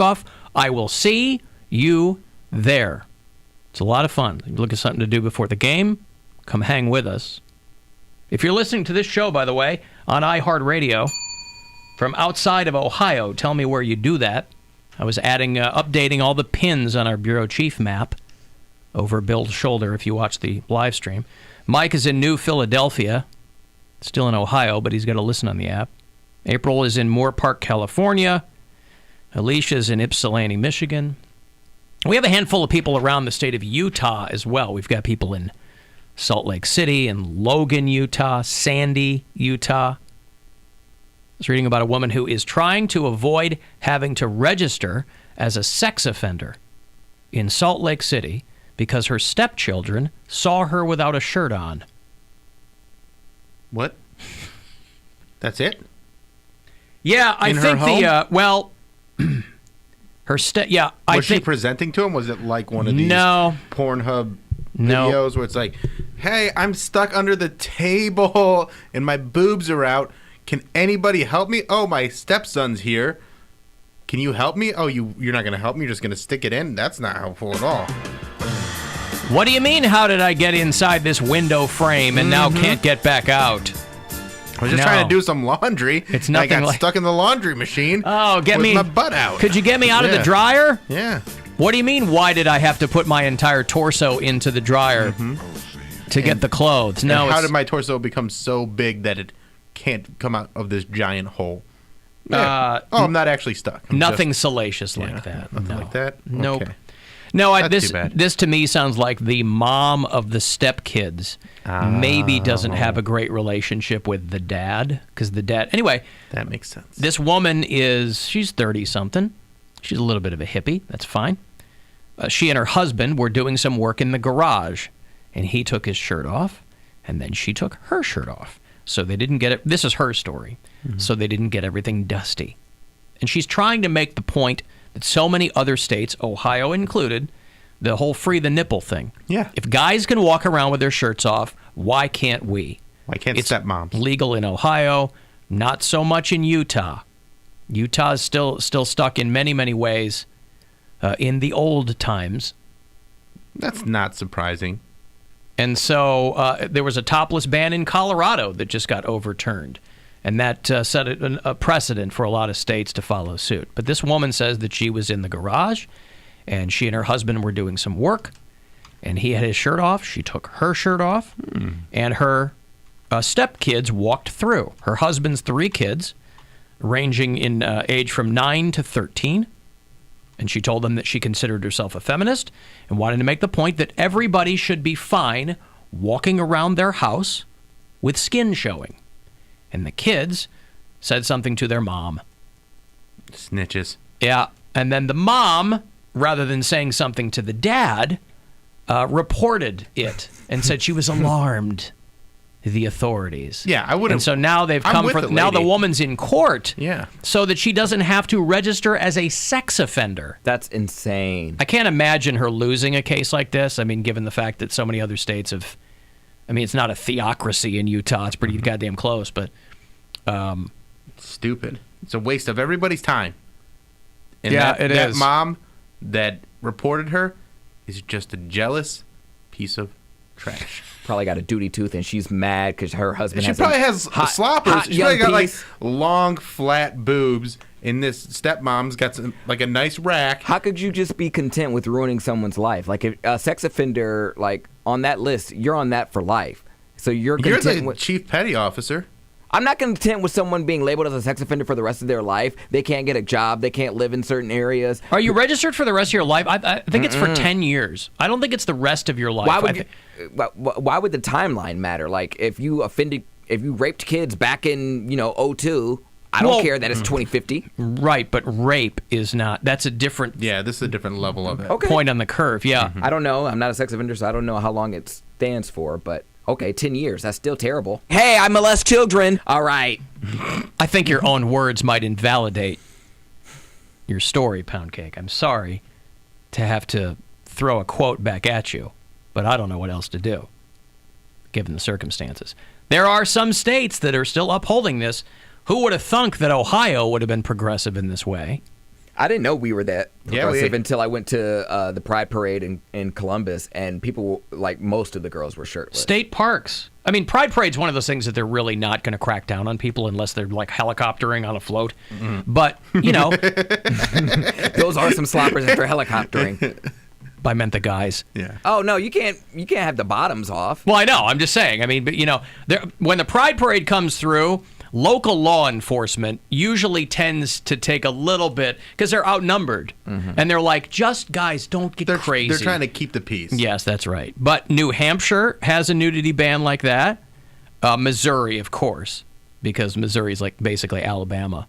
off, I will see you there. It's a lot of fun. You look at something to do before the game, come hang with us. If you're listening to this show, by the way, on iHeartRadio, from outside of Ohio, tell me where you do that. I was updating all the pins on our bureau chief map over Bill's shoulder if you watch the live stream. Mike is in New Philadelphia, still in Ohio, but he's got to listen on the app. April is in Moore Park, California. Alicia's in Ypsilanti, Michigan. We have a handful of people around the state of Utah as well. We've got people in Salt Lake City and Logan, Utah, Sandy, Utah. I was reading about a woman who is trying to avoid having to register as a sex offender in Salt Lake City because her stepchildren saw her without a shirt on. What? That's it? Yeah, I think Was she presenting to him? Was it like one of these Pornhub videos where it's like, hey, I'm stuck under the table and my boobs are out. Can anybody help me? Oh, my stepson's here. Can you help me? Oh, you're not going to help me? You're just going to stick it in? That's not helpful at all. What do you mean, how did I get inside this window frame and now can't get back out? I was just trying to do some laundry. It's nothing. I got stuck in the laundry machine. Oh, with my butt out. Could you get me out of the dryer? Yeah. What do you mean, why did I have to put my entire torso into the dryer to get the clothes? No. How did my torso become so big that it can't come out of this giant hole? Yeah. I'm not actually stuck. Nothing salacious like that. Nothing like that? Nope. Okay. No, this to me sounds like the mom of the stepkids maybe doesn't have a great relationship with the dad. Because the dad... Anyway. That makes sense. This woman she's 30-something. She's a little bit of a hippie. That's fine. She and her husband were doing some work in the garage. And he took his shirt off. And then she took her shirt off. So they didn't get it. This is her story. So they didn't get everything dusty. And she's trying to make the point that so many other states, Ohio included, the whole free the nipple thing. Yeah. If guys can walk around with their shirts off, why can't we? Why can't stepmoms? Legal in Ohio, not so much in Utah. Utah is still stuck in many, many ways in the old times. That's not surprising. And so there was a topless ban in Colorado that just got overturned. And that set a precedent for a lot of states to follow suit. But this woman says that she was in the garage, and she and her husband were doing some work, and he had his shirt off. She took her shirt off, and her stepkids walked through. Her husband's 3 kids, ranging in age from 9 to 13. And she told them that she considered herself a feminist and wanted to make the point that everybody should be fine walking around their house with skin showing. And the kids said something to their mom. Snitches. Yeah. And then the mom, rather than saying something to the dad, reported it and said she was alarmed. The authorities. Yeah, I wouldn't. And so now they've come for. Now the woman's in court. Yeah. So that she doesn't have to register as a sex offender. That's insane. I can't imagine her losing a case like this. I mean, given the fact that so many other states have. I mean, it's not a theocracy in Utah. It's pretty goddamn close, but... Stupid. It's a waste of everybody's time. And it that is. Mom that reported her is just a jealous piece of trash. Probably got a duty tooth, and she's mad because her husband She probably has sloppers. She's probably got, piece. long, flat boobs, and this stepmom's got a nice rack. How could you just be content with ruining someone's life? Like, if a sex offender, on that list, you're on that for life. So you're content the chief petty officer. I'm not content with someone being labeled as a sex offender for the rest of their life. They can't get a job. They can't live in certain areas. Are you registered for the rest of your life? I think it's for 10 years. I don't think it's the rest of your life. Why would the timeline matter? Like, if you raped kids back in, 2002, I don't care that it's 2050. Right, but rape is not. That's a different... Yeah, this is a different level of it. Point on the curve, yeah. I don't know. I'm not a sex offender, so I don't know how long it stands for, but... Okay, 10 years. That's still terrible. Hey, I molest children. All right. I think your own words might invalidate your story, Poundcake. I'm sorry to have to throw a quote back at you, but I don't know what else to do, given the circumstances. There are some states that are still upholding this. Who would have thunk that Ohio would have been progressive in this way? I didn't know we were that progressive Yeah, until I went to the Pride Parade in Columbus, and people, like most of the girls, were shirtless. State parks. I mean, Pride Parade's one of those things that they're really not going to crack down on people unless they're like helicoptering on a float. But, you know. Those are some sloppers after helicoptering. I meant the guys. Yeah. Oh, no, you can't have the bottoms off. Well, I know. I'm just saying. I mean, but, you know, when the Pride Parade comes through, local law enforcement usually tends to take a little bit because they're outnumbered. And they're like, just guys, don't get crazy. They're trying to keep the peace. Yes, that's right. But New Hampshire has a nudity ban like that. Missouri, of course, because Missouri is like basically Alabama,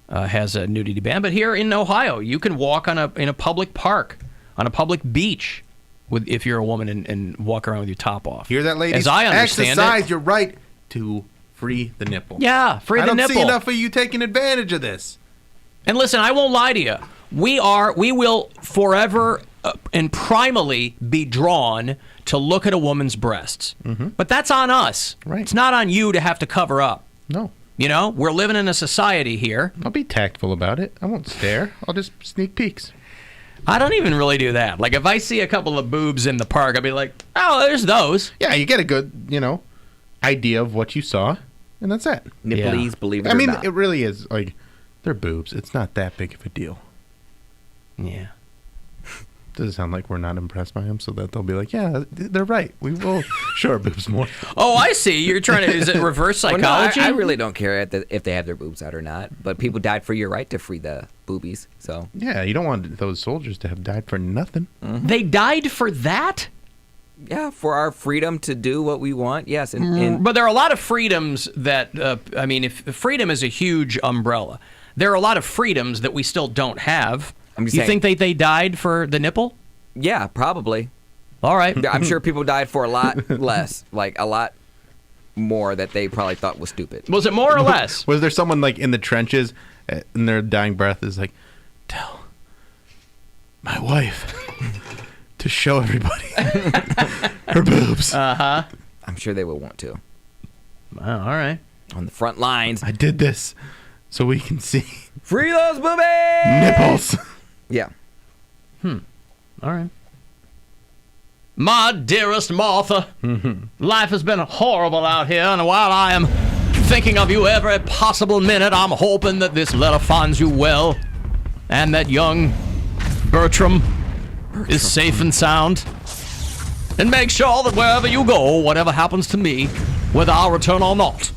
has a nudity ban. But here in Ohio, you can walk in a public park, on a public beach, if you're a woman and walk around with your top off. Hear that, ladies? As I understand Exercise your right to free the nipple. Yeah, free the nipple. I don't see enough of you taking advantage of this. And listen, I won't lie to you. We will forever and primally be drawn to look at a woman's breasts. But that's on us. Right. It's not on you to have to cover up. No. You know, we're living in a society here. I'll be tactful about it. I won't stare. I'll just sneak peeks. I don't even really do that. Like, if I see a couple of boobs in the park, I'll be like, oh, there's those. Yeah, you get a good, idea of what you saw, and that's it. Nipplies, believe it or not. It really is, like, they're boobs. It's not that big of a deal. Yeah. Does it sound like we're not impressed by them so that they'll be like, yeah, they're right. We will show our boobs more. Oh, I see. You're trying to, is it reverse psychology? Well, no, I really don't care if they have their boobs out or not. But people died for your right to free the boobies. So yeah, you don't want those soldiers to have died for nothing. They died for that? Yeah, for our freedom to do what we want. Yes. But there are a lot of freedoms that, if freedom is a huge umbrella, there are a lot of freedoms that we still don't have. I'm just you saying, think they died for the nipple? Yeah, probably. All right. I'm sure people died for a lot less, like a lot more that they probably thought was stupid. Was it more or less? Was there someone like in the trenches and their dying breath is like, tell my wife to show everybody her boobs. Uh-huh. I'm sure they would want to. Wow, all right. On the front lines. I did this so we can see. Free those boobies! Nipples. Yeah. All right. My dearest Martha, life has been horrible out here, and while I am thinking of you every possible minute, I'm hoping that this letter finds you well, and that young Bertram is safe and sound. And make sure that wherever you go, whatever happens to me, whether I return or not,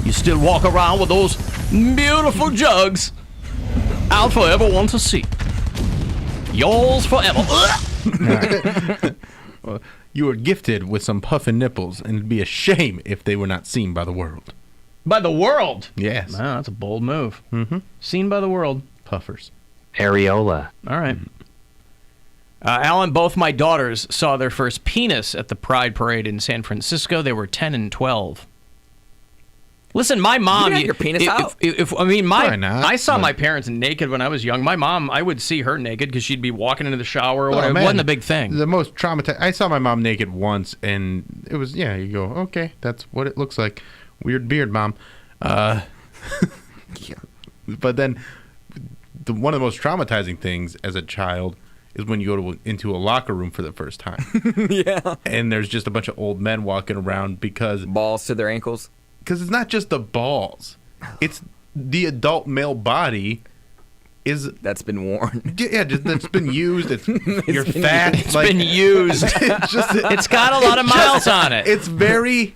you still walk around with those beautiful jugs out for everyone to see. Yours forever. Well, you were gifted with some puffin nipples, and it'd be a shame if they were not seen by the world. By the world? Yes. Wow, that's a bold move. Seen by the world. Puffers. Areola. All right. Alan, both my daughters saw their first penis at the Pride Parade in San Francisco. They were 10 and 12. Listen, my mom. You got your penis out? I saw my parents naked when I was young. My mom, I would see her naked because she'd be walking into the shower or whatever. It wasn't a big thing. The most traumatized. I saw my mom naked once, and it was you go, okay, that's what it looks like. Weird beard, Mom. Yeah. But then, one of the most traumatizing things as a child is when you go into a locker room for the first time. Yeah. And there's just a bunch of old men walking around because balls to their ankles. Because it's not just the balls; it's the adult male body that's been worn. Yeah, that's been used. You're fat. It's been used. It's got a lot of miles on it. It's very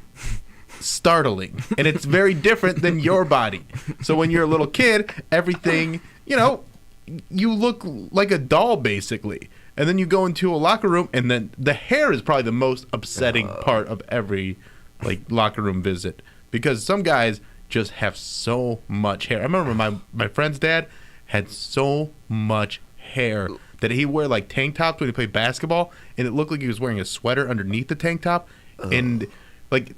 startling, and it's very different than your body. So when you're a little kid, everything, you look like a doll basically. And then you go into a locker room, and then the hair is probably the most upsetting part of every locker room visit. Because some guys just have so much hair. I remember my friend's dad had so much hair that he'd wear tank tops when he played basketball, and it looked like he was wearing a sweater underneath the tank top. And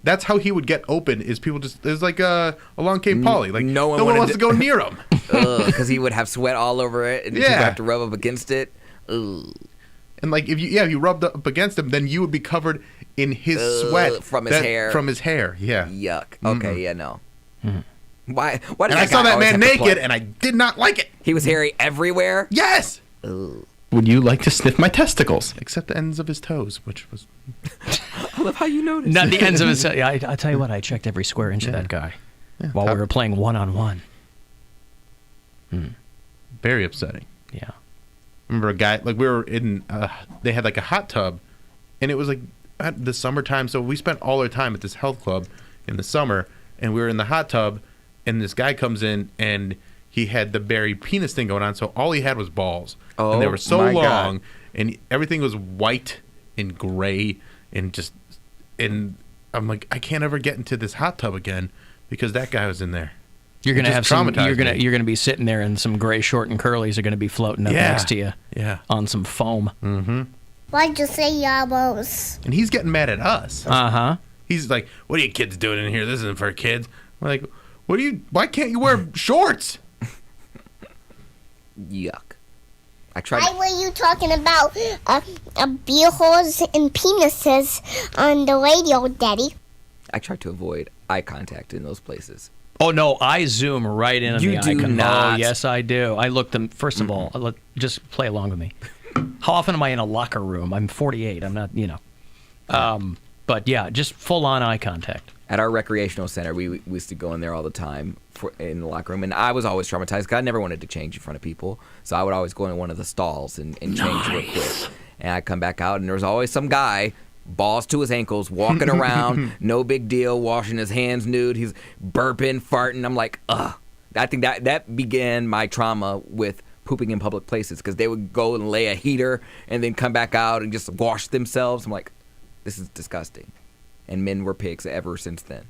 that's how he would get open. Is people just there's along came Polly. No one wants to go near him because he would have sweat all over it, and people have to rub up against it. Ugh. And if you rubbed up against him, then you would be covered in his sweat from his hair. From his hair, yeah. Yuck. Okay, yeah, no. Why and I saw that man naked, and I did not like it. He was hairy everywhere? Yes! Ugh. Would you like to sniff my testicles? Except the ends of his toes, which was... I love how you noticed. Not the ends of his... I tell you what, I checked every square inch of that guy while we were playing one-on-one. Very upsetting. Yeah. Remember a guy, like we were in, they had like a hot tub, and it was like at the summertime, so we spent all our time at this health club in the summer, and we were in the hot tub, and this guy comes in, and he had the buried penis thing going on, so all he had was balls. Oh, and they were so my long, God. and everything was white and gray, and just, and I'm like, I can't ever get into this hot tub again, because that guy was in there. You're gonna have some. traumatized me. You're gonna be sitting there, and some gray short and curlies are gonna be floating up next to you. Yeah. On some foam. Mm-hmm. Why'd you say yabos? And he's getting mad at us. Uh-huh. He's like, "What are you kids doing in here? This isn't for kids." I'm like, why can't you wear shorts? Yuck. I tried. Why were you talking about beer holes and penises on the radio, Daddy? I tried to avoid eye contact in those places. Oh no, I zoom right in on You the do icon. not. Oh yes, I do. I look them. First of all, just play along with me. How often am I in a locker room? I'm 48. I'm not, But yeah, just full on eye contact. At our recreational center, we used to go in there all the time in the locker room, and I was always traumatized because I never wanted to change in front of people, so I would always go in one of the stalls and change real quick. And I'd come back out, and there was always some guy, balls to his ankles, walking around, no big deal, washing his hands nude. He's burping, farting. I'm like, ugh. I think that began my trauma with pooping in public places, because they would go and lay a heater and then come back out and just wash themselves. I'm like, this is disgusting. And men were pigs ever since then.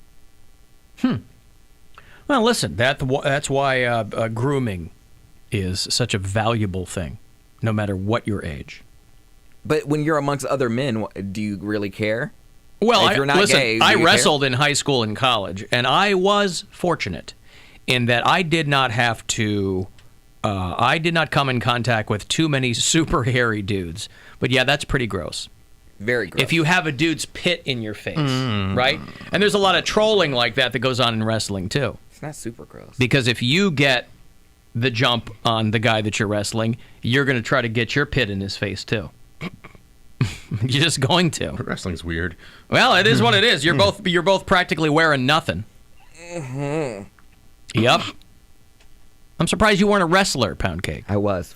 Well, listen, that's why grooming is such a valuable thing, no matter what your age. But when you're amongst other men, do you really care? Well, if you're not gay, do I you wrestled in high school and college, and I was fortunate in that I did not have to. I did not come in contact with too many super hairy dudes. But yeah, that's pretty gross. Very gross. If you have a dude's pit in your face, right? And there's a lot of trolling like that goes on in wrestling too. It's not super gross. Because if you get the jump on the guy that you're wrestling, you're going to try to get your pit in his face too. You're just going to. Wrestling's weird. Well, it is what it is. You're both practically wearing nothing. Yep. I'm surprised you weren't a wrestler, Poundcake. I was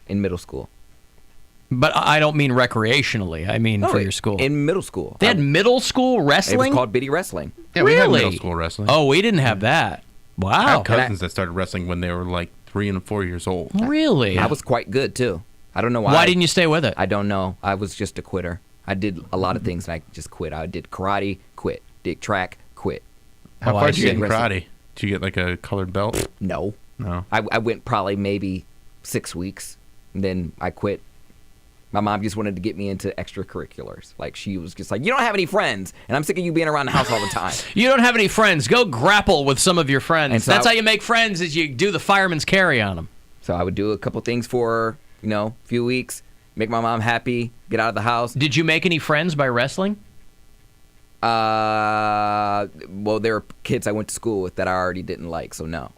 in middle school. But I don't mean recreationally. I mean for your school. In middle school. They had middle school It wrestling? was called bitty wrestling. Yeah, we had Really? middle school wrestling. Oh, we didn't have that. I Wow. had cousins that started wrestling when they were like 3 and 4 years old. Really? I was quite good, too. I don't know why. Why didn't you stay with it? I don't know. I was just a quitter. I did a lot of things and I just quit. I did karate, quit. Did track, quit. How Oh, far I did you get in see. karate? Did you get like a colored belt? No. No. I went probably maybe 6 weeks, and then I quit. My mom just wanted to get me into extracurriculars. Like, she was just like, you don't have any friends, and I'm sick of you being around the house all the time. You don't have any friends. Go grapple with some of your friends. And so That's how you make friends, is you do the fireman's carry on them. So I would do a couple things for, a few weeks, make my mom happy, get out of the house. Did you make any friends by wrestling? Well, there were kids I went to school with that I already didn't like, so no.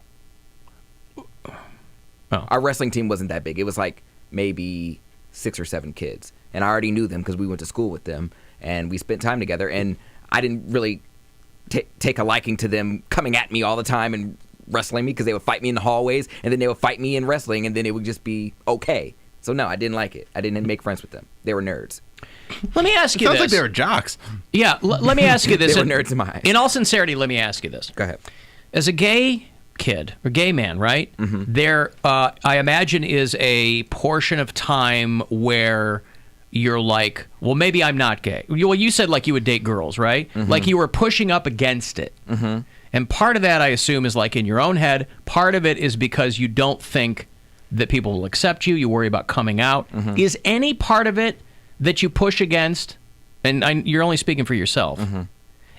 Oh. Our wrestling team wasn't that big. It was like maybe 6 or 7 kids. And I already knew them because we went to school with them. And we spent time together. And I didn't really take a liking to them coming at me all the time and wrestling me, because they would fight me in the hallways. And then they would fight me in wrestling. And then it would just be okay. So no, I didn't like it. I didn't make friends with them. They were nerds. Let me ask you Sounds this. like they were jocks. Yeah, let me ask you this. They were nerds in my eyes. In all sincerity, let me ask you this. Go ahead. As a gay kid or gay man, right? Mm-hmm. There, I imagine, is a portion of time where you're like, well, maybe I'm not gay. Well, you said like you would date girls, right? Mm-hmm. Like you were pushing up against it. Mm-hmm. And part of that, I assume, is like in your own head. Part of it is because you don't think that people will accept you. You worry about coming out. Mm-hmm. Is any part of it that you push against, and you're only speaking for yourself,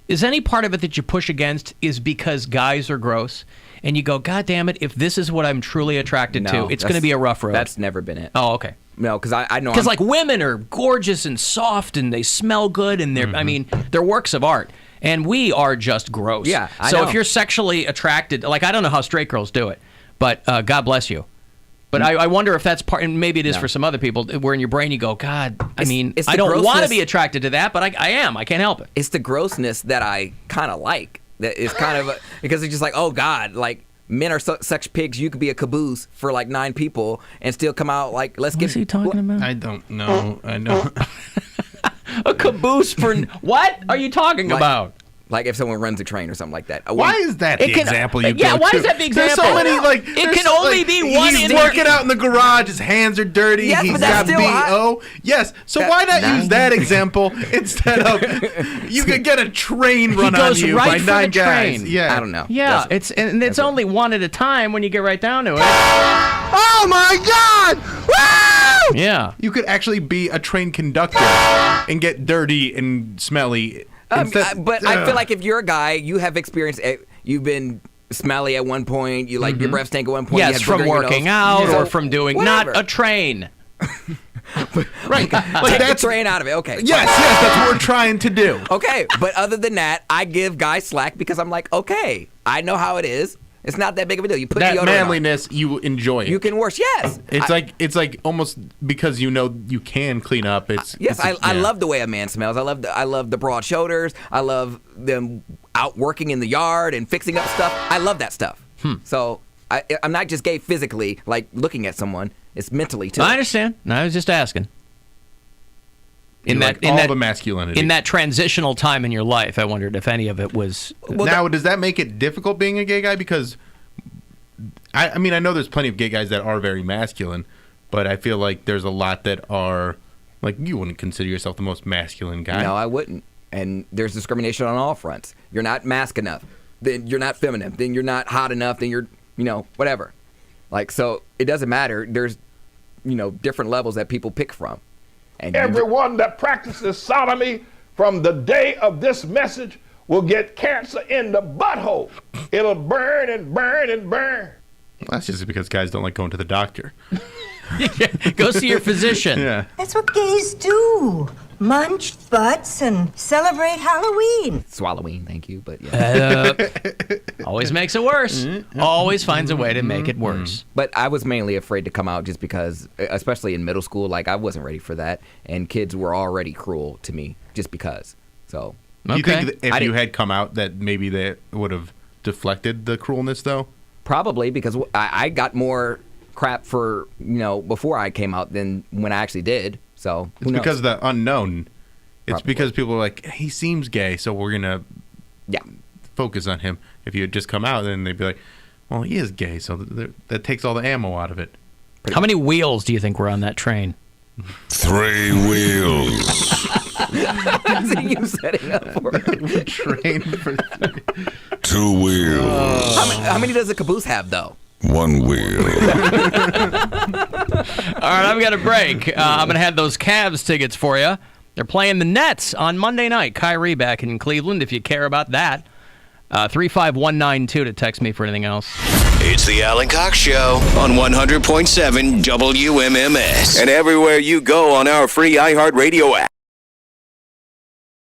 is any part of it that you push against is because guys are gross, and you go, God damn it, if this is what I'm truly attracted to, it's going to be a rough road? That's never been it. Oh, okay. No, because I know. Because like women are gorgeous and soft, and they smell good, and they're, I mean, they're works of art. And we are just gross. Yeah, I so know. if you're sexually attracted, like, I don't know how straight girls do it, but God bless you. But I wonder if that's part, and maybe it is for some other people, where in your brain you go, God, it's I the don't want to grossness- be attracted to that, but I am. I can't help it. It's the grossness that I kind of like. That is kind of because it's just like, oh God, like men are such pigs. You could be a caboose for like 9 people and still come out like, let's get. What's he talking about? I don't know. I know. A caboose for what are you talking about? Like if someone runs a train or something like that. Why is that the example you Yeah, go why to? is that the example? There's so many, like... It can only be one He's in working out in the garage, his hands are dirty, Yes, he's but that's got still B.O. Yes, so why not use that example instead of... You could get a train run on you right by for 9 the guys. train. Yeah. I don't know. Yeah, it's only one at a time when you get right down to it. Oh my God! Woo! Yeah. You could actually be a train conductor and get dirty and smelly. But I feel like if you're a guy, you have experience. You've been smelly at one point. You like your breath stank at one point. Yes, you from working out or from doing whatever. not a train. Right. Take the train out of it. Okay. Yes, that's what we're trying to do. Okay, but other than that, I give guys slack because I'm like, okay, I know how it is. It's not that big of a deal. You put That deodorant manliness, you enjoy it. on. You can wash. Yes. It's like almost because you know you can clean up. I love the way a man smells. I love the broad shoulders. I love them out working in the yard and fixing up stuff. I love that stuff. So I'm not just gay physically, like looking at someone. It's mentally too. I understand. I was just asking. In the masculinity. In that transitional time in your life, I wondered if any of it was... Now, does that make it difficult being a gay guy? Because, I mean, I know there's plenty of gay guys that are very masculine, but I feel like there's a lot that are, like, you wouldn't consider yourself the most masculine guy. No, I wouldn't. And there's discrimination on all fronts. You're not mask enough. Then you're not feminine. Then you're not hot enough. Then you're, whatever. Like, so it doesn't matter. There's, different levels that people pick from. And everyone that practices sodomy from the day of this message will get cancer in the butthole. It'll burn and burn and burn. Well, that's just because guys don't like going to the doctor. Go see your physician. Yeah. That's what gays do. Munch butts and celebrate Halloween. Swallowing, thank you, but yeah. Always makes it worse. Always finds a way to make it worse. But I was mainly afraid to come out just because, especially in middle school, like I wasn't ready for that. And kids were already cruel to me just because. So. Do you think that if you had come out that maybe that would have deflected the cruelness, though? Probably, because I got more crap for, before I came out than when I actually did. So it's because of the unknown. It's because people are like, he seems gay, so we're going to focus on him. If you had just come out, then they'd be like, well, he is gay, so that takes all the ammo out of it. How many wheels do you think were on that train? 3 wheels. I see you setting up for it. Train for 2 wheels. How many does a caboose have, though? 1 wheel. All right, I've got a break. I'm going to have those Cavs tickets for you. They're playing the Nets on Monday night. Kyrie back in Cleveland, if you care about that. 35192 to text me for anything else. It's the Alan Cox Show on 100.7 WMMS. And everywhere you go on our free iHeartRadio app.